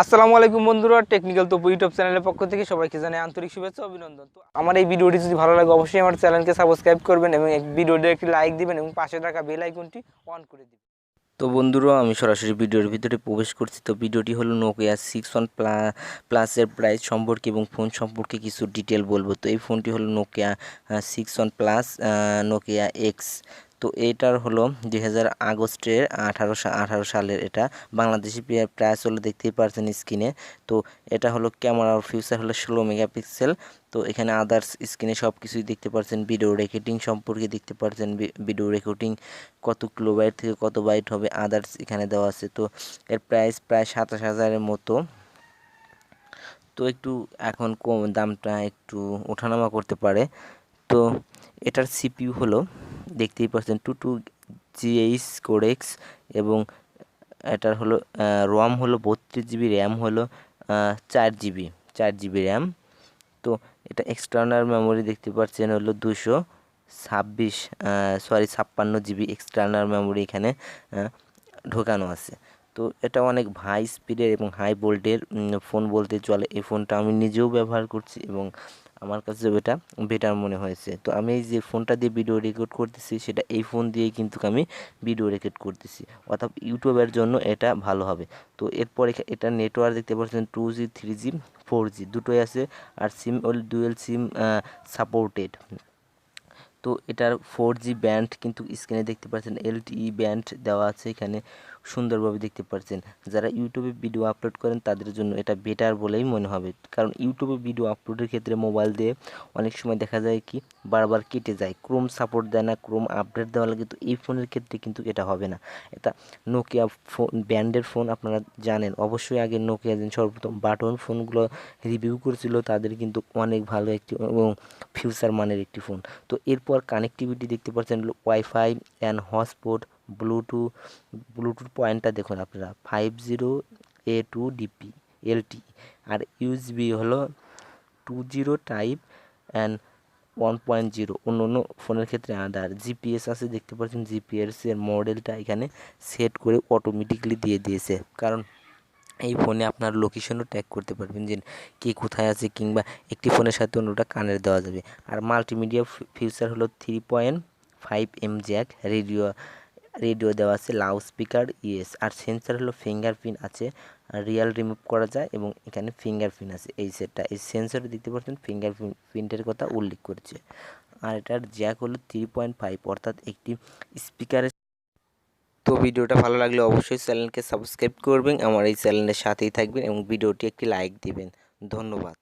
আসসালামু আলাইকুম বন্ধুরা, টেকনিক্যাল তো ইউটিউব চ্যানেলের পক্ষ থেকে সবাইকে জানাই আন্তরিক শুভেচ্ছা অভিনন্দন। তো আমার এই ভিডিওটি যদি ভালো লাগে অবশ্যই আমার চ্যানেলকে সাবস্ক্রাইব করবেন এবং ভিডিওতে একটি লাইক দিবেন এবং পাশে থাকা বেল আইকনটি অন করে দিবেন। তো বন্ধুরা, আমি সরাসরি ভিডিওর ভিতরে প্রবেশ করছি। তো ভিডিওটি হলো নোকিয়া 6.1 প্লাসের প্রাইস সম্পর্কে এবং ফোন সম্পর্কে কিছু ডিটেল বলবো। তো এই ফোনটি হলো নোকিয়া 6.1 প্লাস নোকিয়া এক্স। তো এটার হলো 2018 সালের, এটা বাংলাদেশি প্রাইস হলো দেখতেই পারছেন স্ক্রিনে। তো এটা হলো ক্যামেরার ফিউচার হলো 16 মেগাপিক্সেল। তো এখানে আদার্স স্ক্রিনে সব কিছুই দেখতে পাচ্ছেন, ভিডিও রেকর্ডিং সম্পর্কে দেখতে পাচ্ছেন, ভিডিও রেকর্ডিং কত কিলোবাইট থেকে কত বাইট হবে আদার্স এখানে দেওয়া আছে। তো এর প্রাইস প্রায় 27,000-এর মতো। তো একটু এখন কম, দামটা একটু ওঠানামা করতে পারে। তো এটার সিপিইউ হলো দেখতেই পাচ্ছেন 22GH কোডেক্স এবং এটার হলো রম হলো 32GB, র্যাম হলো 4GB র্যাম। তো এটা এক্সটার্নাল মেমোরি দেখতে পাচ্ছেন হলো 56GB এক্সটার্নাল মেমোরি এখানে ঢোকানো আছে। তো এটা অনেক হাই স্পিডের এবং হাই ভোল্টের ফোন বলতে চলে। এই ফোনটা আমি নিজেও ব্যবহার করছি এবং আমার কাছে এটা বেটার মনে হয়েছে। তো আমি এই যে ফোনটা দিয়ে ভিডিও রেকর্ড করতেছি সেটা এই ফোন দিয়েই কিন্তু আমি ভিডিও রেকর্ড করতেছি, অর্থাৎ ইউটিউবের জন্য এটা ভালো হবে। তো এরপর এটা নেটওয়ার্ক দেখতে পাচ্ছেন 2G 3G 4G দুটোই আছে, আর সিম ডুয়েল সিম সাপোর্টেড। তো এটার 4G ব্যান্ড কিন্তু স্ক্রিনে দেখতে পাচ্ছেন, LTE ব্যান্ড দেওয়া আছে এখানে সুন্দরভাবে দেখতে পাচ্ছেন। যারা ইউটিউবে ভিডিও আপলোড করেন তাদের জন্য এটা বেটার বলেই মনে হবে, কারণ ইউটিউবে ভিডিও আপলোডের ক্ষেত্রে মোবাইল দিয়ে অনেক সময় দেখা যায় কি বারবার কেটে যায়, ক্রোম সাপোর্ট দেয় না, ক্রোম আপডেট দেওয়া লাগে। তো এই ফোনের ক্ষেত্রে কিন্তু এটা হবে না। এটা নোকিয়া ফোন, ব্র্যান্ডের ফোন, আপনারা জানেন অবশ্যই। আগে নোকিয়া যেন সর্বপ্রথম বাটন ফোনগুলো রিভিউ করেছিল, তাদের কিন্তু অনেক ভালো একটি এবং ফিউচার মানের একটি ফোন। তো এরপর কানেক্টিভিটি দেখতে পাচ্ছেন ওয়াইফাই অ্যান্ড হটস্পট, ব্লুটুথ পয়েন্টটা দেখুন আপনারা 50A2DP LTE, আর ইউএসবি হলো 2.0 টাইপ অ্যান্ড 1.0। অন্য অন্য ফোনের ক্ষেত্রে আদার জিপিএস আছে দেখতে পাচ্ছেন, জিপিএস এর মডেলটা এখানে সেট করে অটোমেটিকলি দিয়ে দিয়েছে, কারণ এই ফোনে আপনার লোকেশনও ট্যাগ করতে পারবেন যে কে কোথায় আছে, কিংবা একটি ফোনের সাথে অন্যটা কানেক্ট দেওয়া যাবে। আর মাল্টিমিডিয়া ফিচার হলো 3.5M জ্যাক, রেডিও দেওয়া আছে, লাউড স্পিকার ইএস, আর সেন্সার হলো ফিঙ্গারপ্রিন্ট আছে, রিয়াল রিমুভ করা যায় এবং এখানে ফিঙ্গারপ্রিন্ট আছে। এই সেটটা, এই সেন্সারে দেখতে পাচ্ছেন ফিঙ্গারপ্রিন্টের কথা উল্লেখ করেছে। আর এটার জ্যাক হলো 3.5, অর্থাৎ একটি স্পিকারের। তো ভিডিওটা ভালো লাগলে অবশ্যই চ্যানেলকে সাবস্ক্রাইব করবেন, আমার এই চ্যানেলের সাথেই থাকবেন এবং ভিডিওটি একটি লাইক দিবেন। ধন্যবাদ।